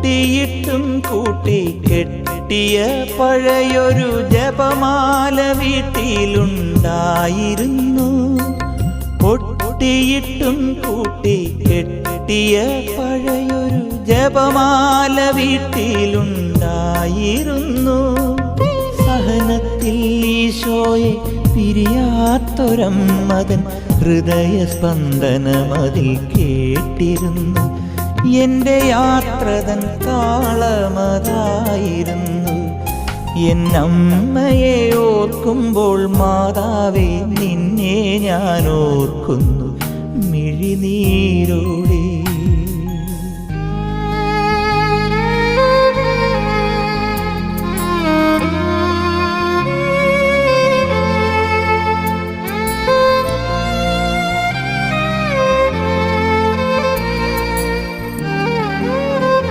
പൊട്ടിയിട്ടും കൂട്ടി കെട്ടിയ പഴയൊരു ജപമാല വീട്ടിലുണ്ടായിരുന്നു. പൊട്ടിയിട്ടും കൂട്ടി കെട്ടിയ പഴയൊരു ജപമാല വീട്ടിലുണ്ടായിരുന്നു. സഹനത്തിൽ ഈശോയെ പിരിയാത്തൊരമ്മതൻ ഹൃദയസ്പന്ദനമതിൽ കേട്ടിരുന്നു. എൻ്റെ യാത്രതൻ താളമതായിരുന്നു. എന്നമ്മയെ ഓർക്കുമ്പോൾ മാതാവേ നിന്നെ ഞാൻ ഓർക്കുന്നു മിഴിനീരോടെ.